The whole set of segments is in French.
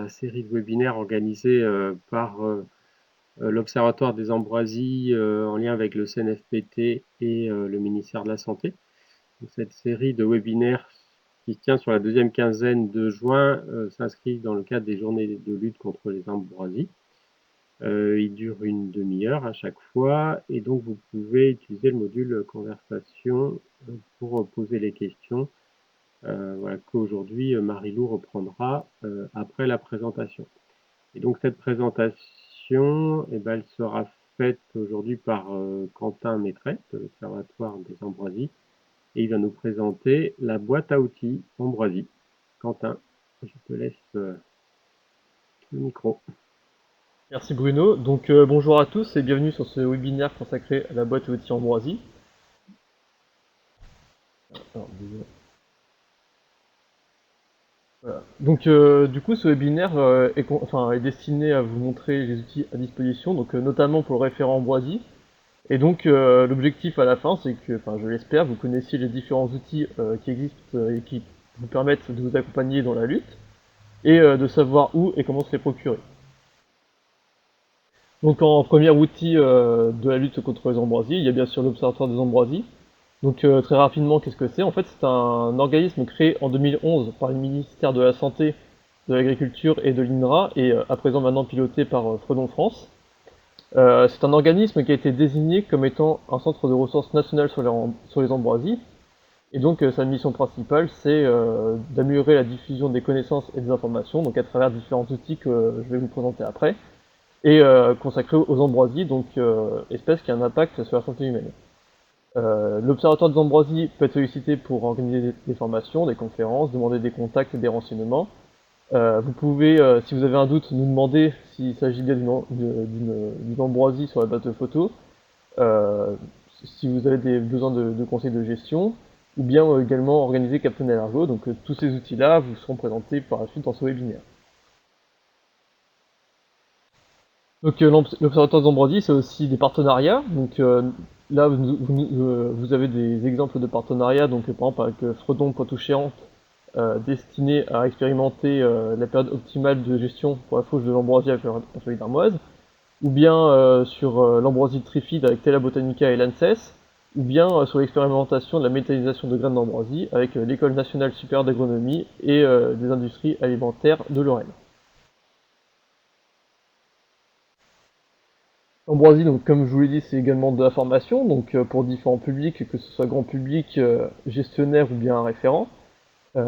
série de webinaires organisés par l'Observatoire des Ambroisies en lien avec le CNFPT et le ministère de la Santé. Donc, cette série de webinaires qui se tient sur la deuxième quinzaine de juin s'inscrit dans le cadre des journées de lutte contre les ambroisies. Il dure une demi-heure à chaque fois et donc vous pouvez utiliser le module conversation pour poser les questions. Voilà, qu'aujourd'hui Marie-Lou reprendra après la présentation. Et donc cette présentation, elle sera faite aujourd'hui par Quentin Maîtret de l'Observatoire des Ambroisies et il va nous présenter la boîte à outils Ambroisie. Quentin, je te laisse le micro. Merci Bruno. Donc bonjour à tous et bienvenue sur ce webinaire consacré à la boîte à outils Ambroisie. Alors, voilà. Donc du coup ce webinaire est destiné à vous montrer les outils à disposition, donc notamment pour le référent Ambroisie. Et donc l'objectif à la fin, c'est que, je l'espère, vous connaissiez les différents outils qui existent et qui vous permettent de vous accompagner dans la lutte et de savoir où et comment se les procurer. Donc en premier outil de la lutte contre les ambroisies, il y a bien sûr l'Observatoire des ambroisies. Donc très rapidement, qu'est-ce que c'est? En fait, c'est un organisme créé en 2011 par le ministère de la Santé, de l'Agriculture et de l'INRA, et à présent maintenant piloté par Fredon France. C'est un organisme qui a été désigné comme étant un centre de ressources nationales sur les ambroisies, et donc sa mission principale, c'est d'améliorer la diffusion des connaissances et des informations, donc à travers différents outils que je vais vous présenter après, et consacrés aux ambroisies, donc espèce qui a un impact sur la santé humaine. L'Observatoire des ambroisies peut être sollicité pour organiser des formations, des conférences, demander des contacts et des renseignements. Vous pouvez, si vous avez un doute, nous demander s'il s'agit bien d'une ambroisie sur la base de photos, euh, si vous avez besoins de conseils de gestion, ou bien également organiser Captain Alergo. Donc tous ces outils-là vous seront présentés par la suite dans ce webinaire. Donc l'Observatoire des ambroisies, c'est aussi des partenariats. Donc là, vous avez des exemples de partenariats. Donc par exemple avec Fredon Poitou-Charentes, destiné à expérimenter la période optimale de gestion pour la fauche de l'ambroisie avec la feuille d'armoise, ou bien sur l'ambroisie trifide avec Tela Botanica et l'ANSES, ou bien sur l'expérimentation de la méthanisation de graines d'ambroisie avec l'École nationale supérieure d'agronomie et des industries alimentaires de Lorraine. Ambroisie, donc comme je vous l'ai dit, c'est également de la formation, donc pour différents publics, que ce soit grand public, gestionnaire ou bien un référent. Il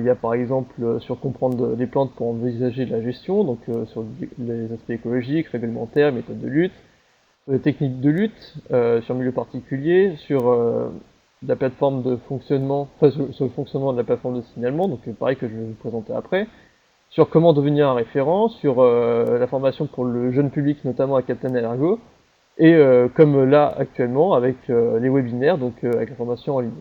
y a par exemple sur comprendre les plantes pour envisager la gestion, donc sur les aspects écologiques, réglementaires, méthodes de lutte, sur les techniques de lutte, sur le milieu particulier, sur la plateforme de fonctionnement, sur le fonctionnement de la plateforme de signalement, donc pareil que je vais vous présenter après, sur comment devenir un référent, sur la formation pour le jeune public, notamment à Captain Ergo, et comme là actuellement avec les webinaires, donc avec la formation en ligne.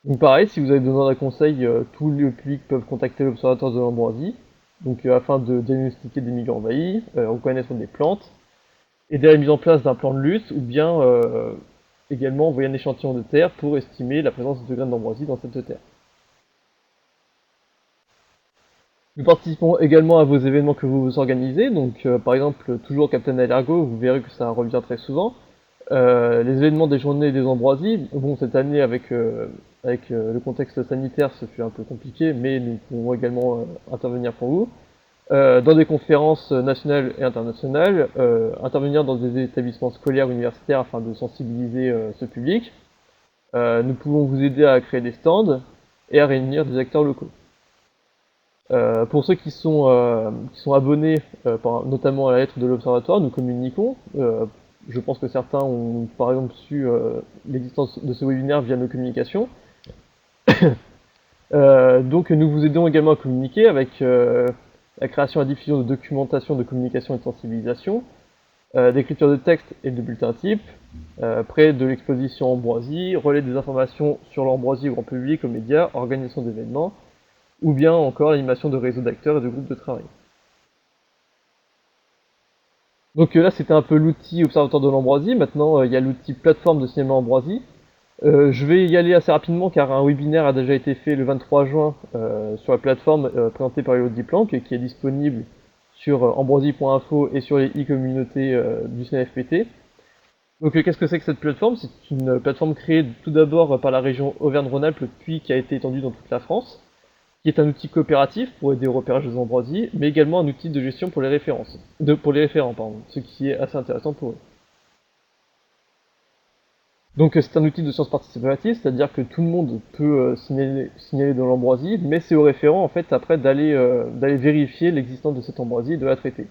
Donc pareil, si vous avez besoin d'un conseil, tous les publics peuvent contacter l'Observatoire de l'Ambroisie, donc afin de diagnostiquer des milieux envahis, reconnaître des plantes, aider à la mise en place d'un plan de lutte, ou bien également envoyer un échantillon de terre pour estimer la présence de graines d'ambroisie dans cette terre. Nous participons également à vos événements que vous organisez, donc par exemple, toujours Captain Alergo, vous verrez que ça revient très souvent. Les événements des journées des ambroisies, bon cette année avec le contexte sanitaire ce fut un peu compliqué, mais nous pouvons également intervenir pour vous. Dans des conférences nationales et internationales, intervenir dans des établissements scolaires, universitaires afin de sensibiliser ce public. Nous pouvons vous aider à créer des stands et à réunir des acteurs locaux. Pour ceux qui sont abonnés, notamment à la lettre de l'Observatoire, nous communiquons. Je pense que certains ont par exemple su l'existence de ce webinaire via nos communications. Donc nous vous aidons également à communiquer avec la création et la diffusion de documentation de communication et de sensibilisation, d'écriture de textes et de bulletins types, près de l'exposition Ambroisie, relais des informations sur l'ambroisie au grand public, aux médias, organisation d'événements, ou bien encore l'animation de réseaux d'acteurs et de groupes de travail. Donc là c'était un peu l'outil Observatoire de l'Ambroisie, maintenant il y a l'outil plateforme de cinéma Ambroisie. Je vais y aller assez rapidement car un webinaire a déjà été fait le 23 juin sur la plateforme présentée par Elodie Planck et qui est disponible sur ambroisie.info et sur les e-communautés du CNFPT. Donc qu'est-ce que c'est que cette plateforme? C'est une plateforme créée tout d'abord par la région Auvergne-Rhône-Alpes puis qui a été étendue dans toute la France, qui est un outil coopératif pour aider au repérage des ambroisies, mais également un outil de gestion pour les références, pour les référents, pardon, ce qui est assez intéressant pour eux. Donc c'est un outil de science participative, c'est-à-dire que tout le monde peut signaler de l'ambroisie, mais c'est au référent en fait après d'aller vérifier l'existence de cette ambroisie et de la traiter.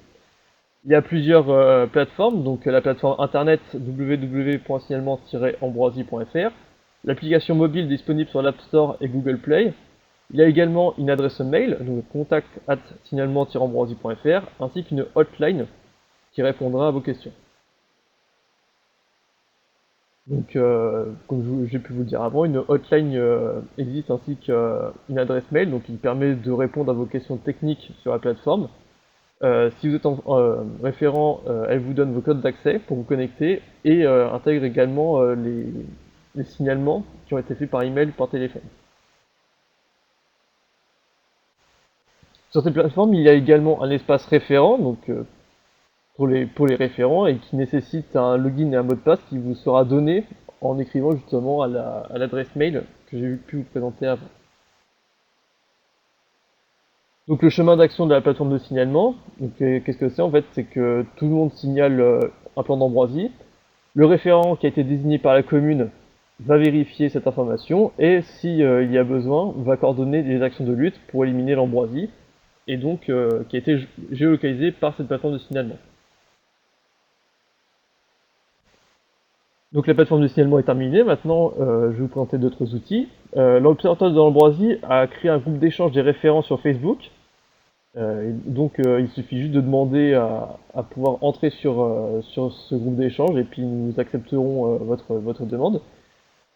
Il y a plusieurs plateformes, donc la plateforme internet www.signalement-ambroisie.fr, l'application mobile disponible sur l'App Store et Google Play. Il y a également une adresse mail, donc contact@signalement-ambroisie.fr, ainsi qu'une hotline qui répondra à vos questions. Donc, comme j'ai pu vous le dire avant, une hotline existe ainsi qu'une adresse mail, donc qui permet de répondre à vos questions techniques sur la plateforme. Si vous êtes référent, elle vous donne vos codes d'accès pour vous connecter et intègre également les signalements qui ont été faits par email ou par téléphone. Sur cette plateforme, il y a également un espace référent, donc pour les référents et qui nécessite un login et un mot de passe qui vous sera donné en écrivant justement à l'adresse mail que j'ai pu vous présenter avant. Donc le chemin d'action de la plateforme de signalement, qu'est-ce que c'est en fait? C'est que tout le monde signale un plan d'ambroisie. Le référent qui a été désigné par la commune va vérifier cette information et si il y a besoin, va coordonner des actions de lutte pour éliminer l'ambroisie et donc qui a été géolocalisée par cette plateforme de signalement. Donc la plateforme de signalement est terminée, maintenant je vais vous présenter d'autres outils. L'Observatoire de l'Ambroisie a créé un groupe d'échange des référents sur Facebook. Il suffit juste de demander à pouvoir entrer sur ce groupe d'échange et puis nous accepterons votre demande.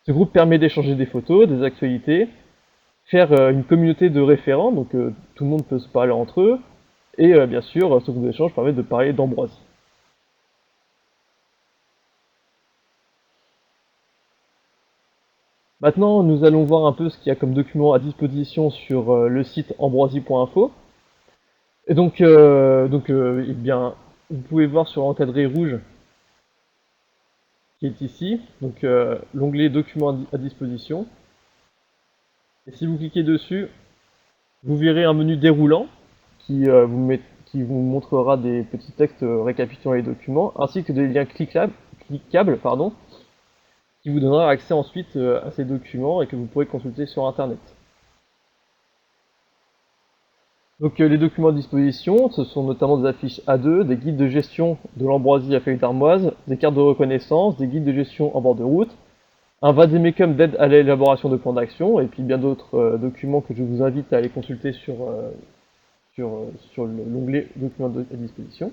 Ce groupe permet d'échanger des photos, des actualités, faire une communauté de référents, donc tout le monde peut se parler entre eux, et bien sûr ce groupe d'échange permet de parler d'Ambroisie. Maintenant, nous allons voir un peu ce qu'il y a comme document à disposition sur le site ambroisie.info. Et eh bien, vous pouvez voir sur l'encadré rouge qui est ici, donc l'onglet documents à disposition. Et si vous cliquez dessus, vous verrez un menu déroulant qui vous montrera des petits textes récapitulant les documents, ainsi que des liens cliquables, qui vous donnera accès ensuite à ces documents et que vous pourrez consulter sur Internet. Donc les documents à disposition, ce sont notamment des affiches A2, des guides de gestion de l'ambroisie à feuilles d'armoise, des cartes de reconnaissance, des guides de gestion en bord de route, un vademecum d'aide à l'élaboration de plans d'action, et puis bien d'autres documents que je vous invite à aller consulter sur l'onglet documents à disposition.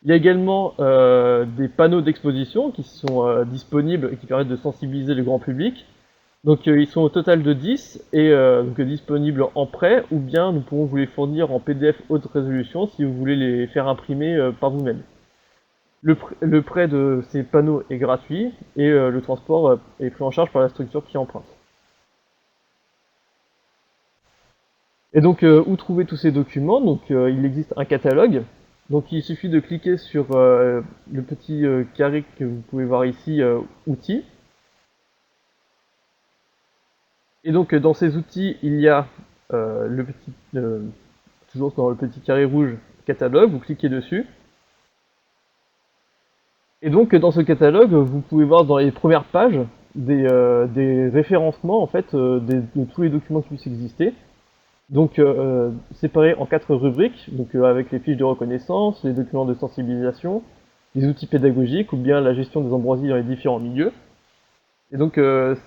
Il y a également des panneaux d'exposition qui sont disponibles et qui permettent de sensibiliser le grand public. Donc ils sont au total de 10 et donc disponibles en prêt ou bien nous pourrons vous les fournir en PDF haute résolution si vous voulez les faire imprimer par vous-même. Le prêt de ces panneaux est gratuit et le transport est pris en charge par la structure qui emprunte. Et donc où trouver tous ces documents? Donc il existe un catalogue. Donc il suffit de cliquer sur le petit carré que vous pouvez voir ici, outils. Et donc dans ces outils, il y a toujours dans le petit carré rouge, catalogue, vous cliquez dessus. Et donc dans ce catalogue, vous pouvez voir dans les premières pages des référencements en fait de tous les documents qui puissent exister. Donc séparés en 4 rubriques, donc avec les fiches de reconnaissance, les documents de sensibilisation, les outils pédagogiques ou bien la gestion des ambroisies dans les différents milieux. Et donc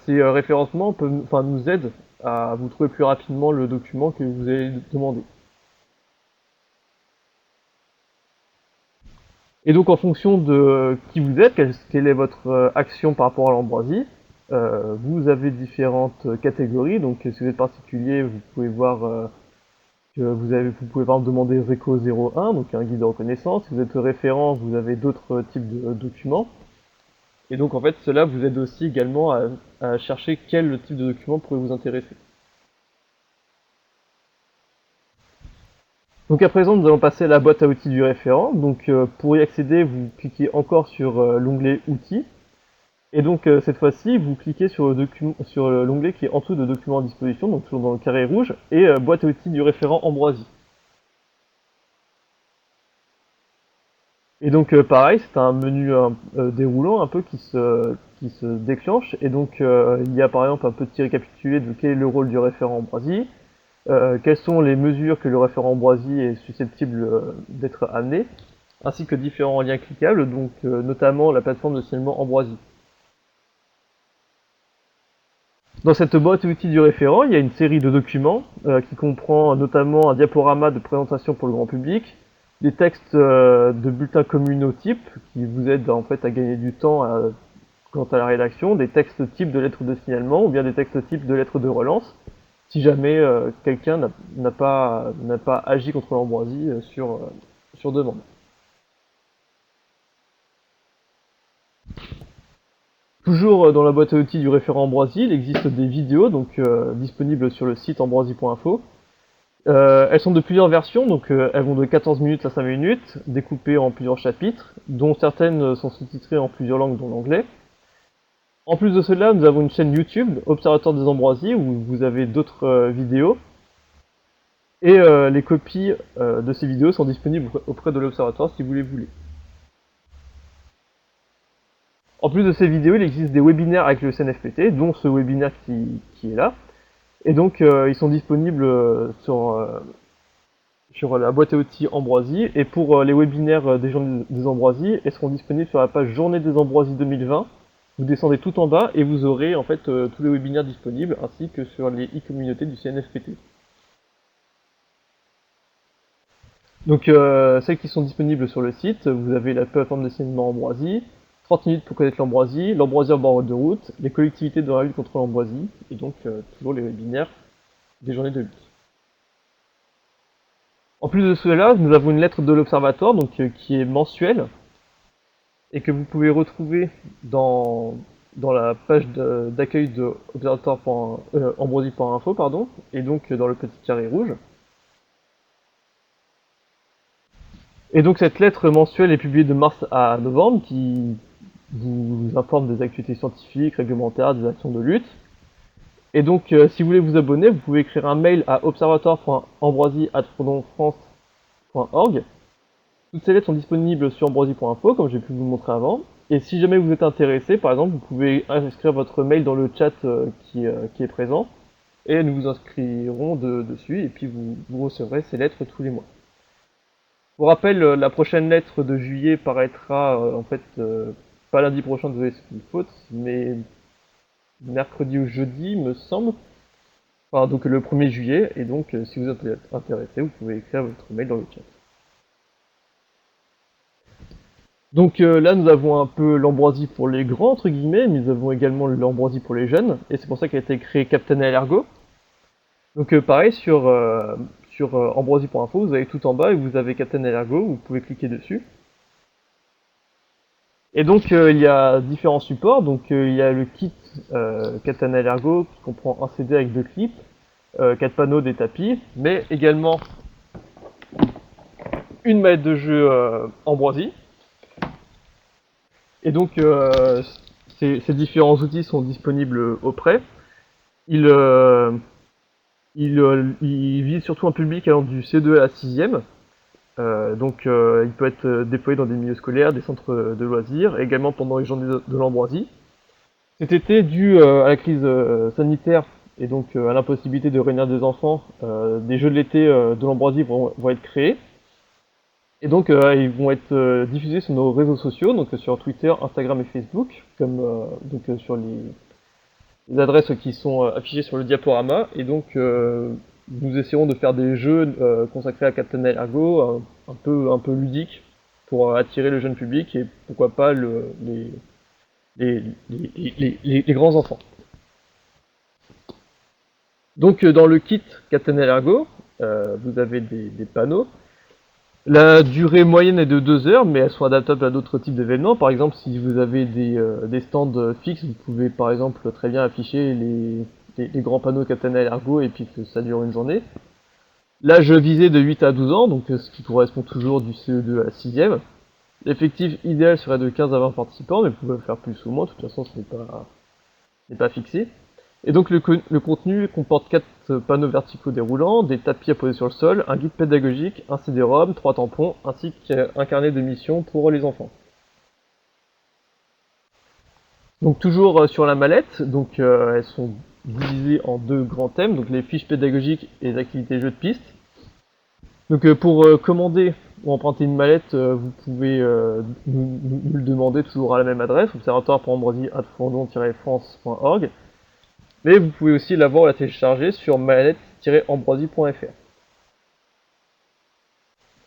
ces référencements nous aident à vous trouver plus rapidement le document que vous allez demander. Et donc en fonction de qui vous êtes, quelle est votre action par rapport à l'ambroisie, vous avez différentes catégories. Donc si vous êtes particulier, vous pouvez voir que vous pouvez par exemple demander RECO 01, donc un guide de reconnaissance. Si vous êtes référent, vous avez d'autres types de documents. Et donc en fait cela vous aide aussi également à chercher quel type de document pourrait vous intéresser. Donc à présent nous allons passer à la boîte à outils du référent. Donc pour y accéder vous cliquez encore sur l'onglet outils. Et donc cette fois-ci vous cliquez sur l'onglet qui est en dessous de documents à disposition, donc toujours dans le carré rouge, et boîte à outils du référent Ambroisie. Et donc pareil, c'est un menu déroulant un peu qui se déclenche. Et donc il y a par exemple un petit récapitulé de quel est le rôle du référent Ambroisie, quelles sont les mesures que le référent Ambroisie est susceptible d'être amené, ainsi que différents liens cliquables, donc notamment la plateforme de signalement Ambroisie. Dans cette boîte à outils du référent, il y a une série de documents qui comprend notamment un diaporama de présentation pour le grand public, des textes de bulletins communotypes qui vous aident en fait à gagner du temps quant à la rédaction, des textes types de lettres de signalement ou bien des textes types de lettres de relance, si jamais quelqu'un n'a pas agi contre l'Ambroisie sur demande. Toujours dans la boîte à outils du référent Ambroisie, il existe des vidéos donc disponibles sur le site ambroisie.info. Elles sont de plusieurs versions, donc elles vont de 14 minutes à 5 minutes, découpées en plusieurs chapitres, dont certaines sont sous-titrées en plusieurs langues, dont l'anglais. En plus de cela, nous avons une chaîne YouTube, Observatoire des Ambroisies, où vous avez d'autres vidéos. Et les copies de ces vidéos sont disponibles auprès de l'Observatoire si vous les voulez. En plus de ces vidéos, il existe des webinaires avec le CNFPT, dont ce webinaire qui est là. Et donc, ils sont disponibles sur la boîte à outils Ambroisie. Et pour les webinaires des Journées des Ambroisies, elles seront disponibles sur la page Journée des Ambroisies 2020. Vous descendez tout en bas et vous aurez en fait tous les webinaires disponibles, ainsi que sur les e-communautés du CNFPT. Donc, celles qui sont disponibles sur le site, vous avez la plateforme de signalement Ambroisie, 30 minutes pour connaître l'Ambroisie, l'Ambroisie en bord de route, les collectivités de la lutte contre l'Ambroisie, et donc toujours les webinaires des journées de lutte. En plus de cela, nous avons une lettre de l'Observatoire, donc qui est mensuelle, et que vous pouvez retrouver dans la page d'accueil de ambroisie.info, pardon, et donc dans le petit carré rouge. Et donc cette lettre mensuelle est publiée de mars à novembre, qui vous informe des actualités scientifiques, réglementaires, des actions de lutte. Et donc si vous voulez vous abonner, vous pouvez écrire un mail à observatoire.ambroisie@fredonfrance.org. Toutes ces lettres sont disponibles sur ambroisie.info, comme j'ai pu vous le montrer avant. Et si jamais vous êtes intéressé, par exemple, vous pouvez inscrire votre mail dans le chat qui est présent, et nous vous inscrirons dessus, et puis vous recevrez ces lettres tous les mois. Pour rappel, la prochaine lettre de juillet paraîtra en fait pas lundi prochain, désolé c'est une faute, mais mercredi ou jeudi me semble. Enfin donc le 1er juillet, et donc si vous êtes intéressé, vous pouvez écrire votre mail dans le chat. Donc là nous avons un peu l'Ambroisie pour les grands entre guillemets, mais nous avons également l'Ambroisie pour les jeunes, et c'est pour ça qu'a été créé Captain Allergo. Donc pareil sur ambroisie.info, vous avez tout en bas et vous avez Captain Allergo, vous pouvez cliquer dessus. Et donc il y a différents supports, donc il y a le kit Captain Allergo qui comprend un CD avec 2 clips, 4 panneaux, des tapis, mais également une manette de jeu Ambroisie. Et donc ces différents outils sont disponibles auprès. Ils visent surtout un public allant du CE2 à la 6ème. Donc il peut être déployé dans des milieux scolaires, des centres de loisirs, et également pendant les journées de l'Ambroisie. Cet été, dû à la crise sanitaire et donc à l'impossibilité de réunir des enfants, des jeux de l'été de l'Ambroisie vont être créés. Et donc ils vont être diffusés sur nos réseaux sociaux, donc sur Twitter, Instagram et Facebook, comme sur les adresses qui sont affichées sur le diaporama. Et donc nous essaierons de faire des jeux consacrés à Captain Allergo, un peu ludiques, pour attirer le jeune public et pourquoi pas les grands enfants. Donc dans le kit Captain Allergo, vous avez des panneaux La durée moyenne est de 2 heures, mais elles sont adaptables à d'autres types d'événements. Par exemple, si vous avez des stands fixes, vous pouvez par exemple très bien afficher les grands panneaux Captain Ergo et puis que ça dure une journée. L'âge visé de 8 à 12 ans, donc ce qui correspond toujours du CE2 à la 6e. L'effectif idéal serait de 15 à 20 participants, mais vous pouvez faire plus ou moins, de toute façon ce n'est pas fixé. Et donc le contenu comporte 4 panneaux verticaux déroulants, des tapis à poser sur le sol, un guide pédagogique, un CD-ROM, 3 tampons, ainsi qu'un carnet de mission pour les enfants. Donc toujours sur la mallette, donc elles sont divisées en 2 grands thèmes, donc les fiches pédagogiques et les activités jeux de piste. Donc pour commander ou emprunter une mallette, vous pouvez nous le demander toujours à la même adresse, observatoire.ambroisie@fondon-france.org. Mais vous pouvez aussi l'avoir ou la télécharger sur mallette-ambroisie.fr.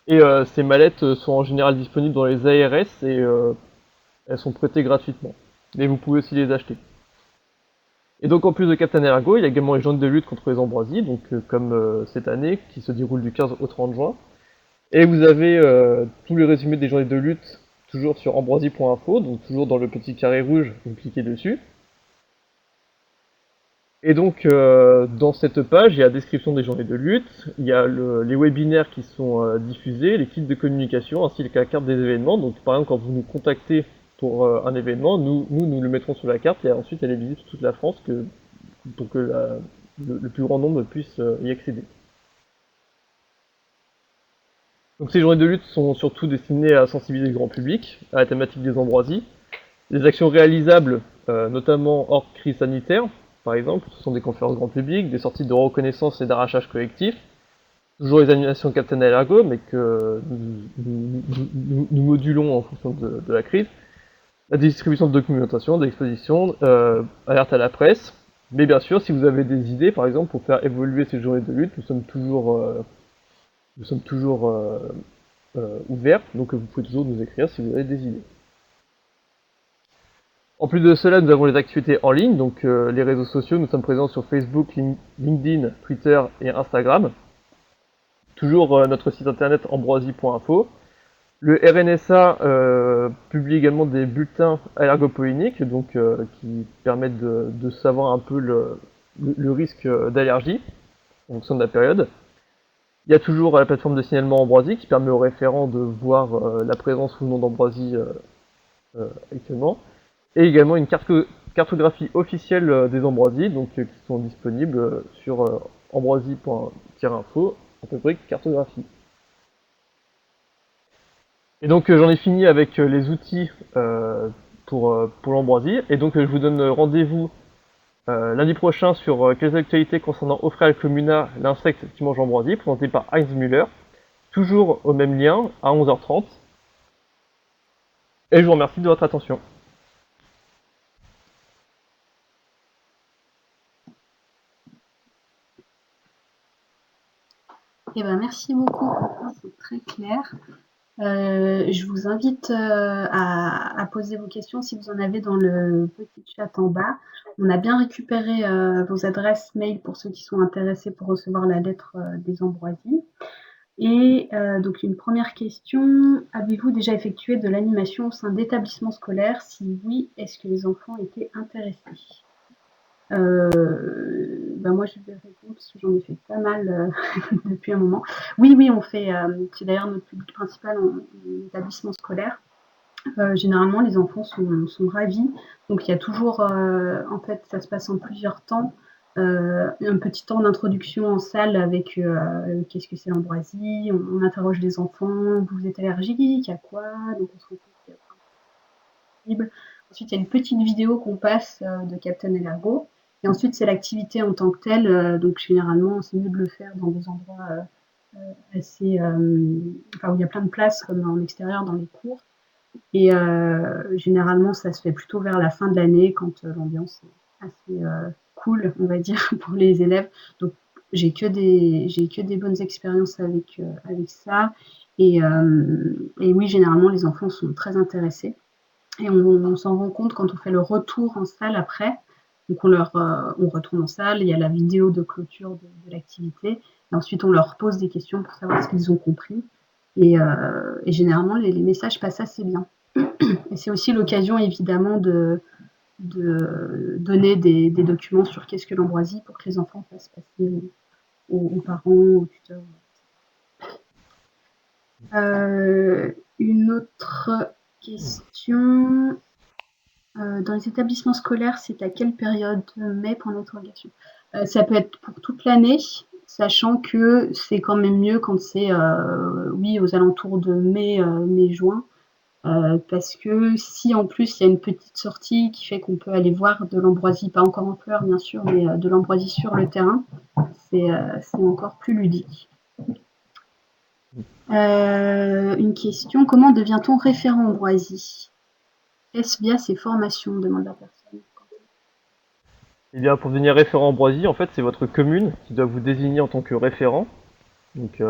Et ces mallettes sont en général disponibles dans les ARS et elles sont prêtées gratuitement. Mais vous pouvez aussi les acheter. Et donc en plus de Captain Ergo, il y a également les journées de lutte contre les ambroisies, donc comme cette année, qui se déroule du 15 au 30 juin. Et vous avez tous les résumés des journées de lutte toujours sur ambroisie.info, donc toujours dans le petit carré rouge, vous cliquez dessus. Et donc dans cette page, il y a la description des journées de lutte, il y a les webinaires qui sont diffusés, les kits de communication, ainsi que la carte des événements. Donc par exemple, quand vous nous contactez pour un événement, nous le mettrons sur la carte et ensuite elle est visible sur toute la France pour que le plus grand nombre puisse y accéder. Donc ces journées de lutte sont surtout destinées à sensibiliser le grand public à la thématique des ambroisies. Les actions réalisables, notamment hors crise sanitaire, par exemple, ce sont des conférences grand public, des sorties de reconnaissance et d'arrachage collectif, toujours les animations Captain Ergo, mais que nous modulons en fonction de la crise, la distribution de documentation, d'expositions, alerte à la presse, mais bien sûr, si vous avez des idées, par exemple, pour faire évoluer ces journées de lutte, nous sommes toujours ouverts, donc vous pouvez toujours nous écrire si vous avez des idées. En plus de cela, nous avons les activités en ligne, donc les réseaux sociaux, nous sommes présents sur Facebook, LinkedIn, Twitter et Instagram. Toujours notre site internet ambroisie.info. Le RNSA publie également des bulletins allergopolliniques, donc qui permettent de savoir un peu le risque d'allergie en fonction de la période. Il y a toujours la plateforme de signalement ambroisie qui permet aux référents de voir la présence ou non d'ambroisie actuellement. Et également une cartographie officielle des ambroisies, donc qui sont disponibles sur ambroisie.info, à peu près cartographie. Et donc j'en ai fini avec les outils pour l'ambroisie, et donc je vous donne rendez-vous lundi prochain sur quelles actualités concernant Ophrya comuna, l'insecte qui mange l'ambroisie, présenté par Heinz Müller, toujours au même lien, à 11h30. Et je vous remercie de votre attention. Eh ben, merci beaucoup, c'est très clair. Je vous invite à poser vos questions si vous en avez dans le petit chat en bas. On a bien récupéré vos adresses mail pour ceux qui sont intéressés pour recevoir la lettre des ambroisies. Et donc une première question, avez-vous déjà effectué de l'animation au sein d'établissements scolaires? Si oui, est-ce que les enfants étaient intéressés? Moi je vais répondre parce que j'en ai fait pas mal depuis un moment. Oui, on fait, c'est d'ailleurs notre public principal en établissement scolaire. Généralement, les enfants sont ravis. Donc, il y a toujours, en fait, ça se passe en plusieurs temps. Un petit temps d'introduction en salle avec qu'est-ce que c'est l'ambroisie, on interroge les enfants, vous êtes allergique, à quoi? Donc, on se rend compte qu'il y a plein de possibles. Ensuite, il y a une petite vidéo qu'on passe de Captain Ergo. Et ensuite, c'est l'activité en tant que telle. Donc, généralement, c'est mieux de le faire dans des endroits assez. Où il y a plein de places, comme en extérieur, dans les cours. Et généralement, ça se fait plutôt vers la fin de l'année, quand l'ambiance est assez cool, on va dire, pour les élèves. Donc, j'ai que des bonnes expériences avec ça. Et oui, généralement, les enfants sont très intéressés. Et on s'en rend compte quand on fait le retour en salle après. Donc on retourne en salle, il y a la vidéo de clôture de l'activité. Et ensuite, on leur pose des questions pour savoir ce qu'ils ont compris. Et généralement, les messages passent assez bien. Et c'est aussi l'occasion, évidemment, de donner des documents sur qu'est-ce que l'ambroisie pour que les enfants fassent passer aux parents, aux tuteurs. Une autre question. Dans les établissements scolaires, c'est à quelle période mai pour l'interrogation? Ça peut être pour toute l'année, sachant que c'est quand même mieux quand c'est oui, aux alentours de mai-juin. Parce que si en plus il y a une petite sortie qui fait qu'on peut aller voir de l'ambroisie, pas encore en fleurs bien sûr, mais de l'ambroisie sur le terrain, c'est encore plus ludique. Une question, comment devient-on référent ambroisie? Est-ce via ces formations, demande la personne. Eh bien, pour devenir référent ambroisie, en fait, c'est votre commune qui doit vous désigner en tant que référent. Donc,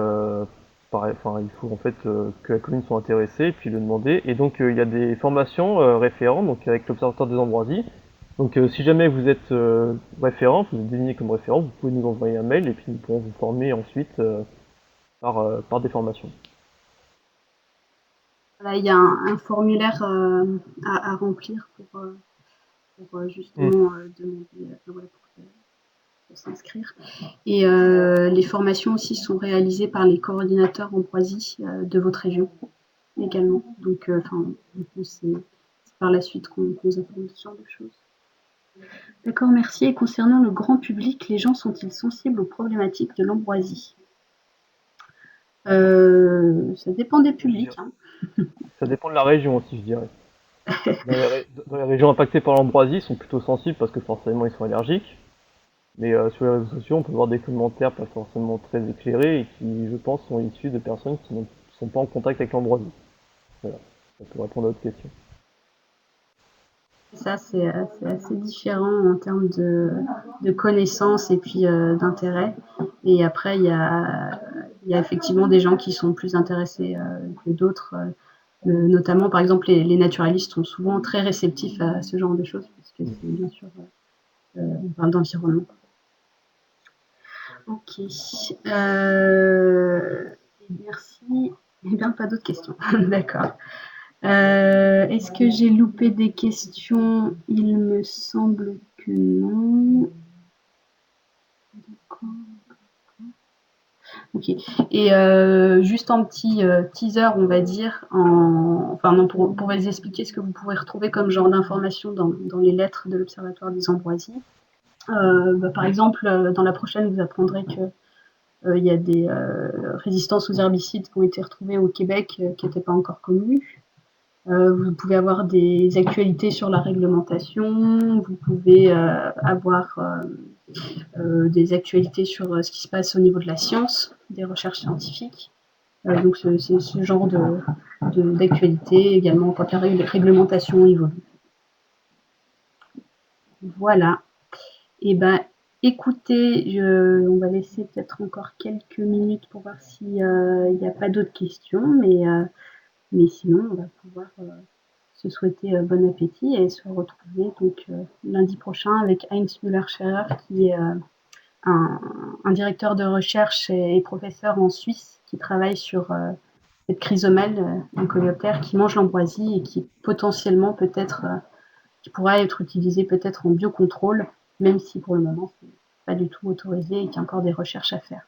pareil, enfin, il faut en fait que la commune soit intéressée, puis le demander. Et donc, il y a des formations référents, donc avec l'Observatoire des ambroisies. Donc, si jamais vous êtes référent, vous êtes désigné comme référent, vous pouvez nous envoyer un mail et puis nous pourrons vous former ensuite par des formations. Voilà, il y a un formulaire à remplir pour justement demander voilà, pour s'inscrire. Et les formations aussi sont réalisées par les coordinateurs ambroisie de votre région également. Donc, c'est par la suite qu'on vous apprend ce genre de choses. D'accord, merci. Et concernant le grand public, les gens sont-ils sensibles aux problématiques de l'ambroisie? Ça dépend des publics. Hein. Ça dépend de la région aussi, je dirais. Dans les régions impactées par l'ambroisie, ils sont plutôt sensibles parce que forcément ils sont allergiques. Mais sur les réseaux sociaux, on peut voir des commentaires pas forcément très éclairés et qui, je pense, sont issus de personnes qui ne sont pas en contact avec l'ambroisie. Voilà, ça peut répondre à votre question. Ça, c'est assez différent en termes de connaissances et puis d'intérêt. Et après, il y a effectivement des gens qui sont plus intéressés que d'autres. Notamment, par exemple, les naturalistes sont souvent très réceptifs à ce genre de choses, puisque c'est bien sûr, on parle d'environnement. Ok. Merci. Eh bien, pas d'autres questions. D'accord. Est-ce que j'ai loupé des questions? Il me semble que non. D'accord. Ok. Et juste un petit teaser, on va dire, enfin non, pour vous expliquer ce que vous pourrez retrouver comme genre d'informations dans les lettres de l'Observatoire des ambroisies. Par exemple, dans la prochaine, vous apprendrez que il y a des résistances aux herbicides qui ont été retrouvées au Québec qui n'étaient pas encore connues. Vous pouvez avoir des actualités sur la réglementation, vous pouvez avoir des actualités sur ce qui se passe au niveau de la science, des recherches scientifiques. Donc c'est ce genre d'actualité également quand la réglementation évolue. Voilà. Et ben écoutez, on va laisser peut-être encore quelques minutes pour voir s'il n'y a pas d'autres questions, mais sinon on va pouvoir se souhaiter bon appétit et se retrouver donc lundi prochain avec Heinz Müller-Scherrer qui est un directeur de recherche et professeur en Suisse qui travaille sur cette chrysomèle, un coléoptère qui mange l'ambroisie et qui potentiellement peut-être qui pourra être utilisé peut-être en biocontrôle, même si pour le moment c'est pas du tout autorisé et qu'il y a encore des recherches à faire.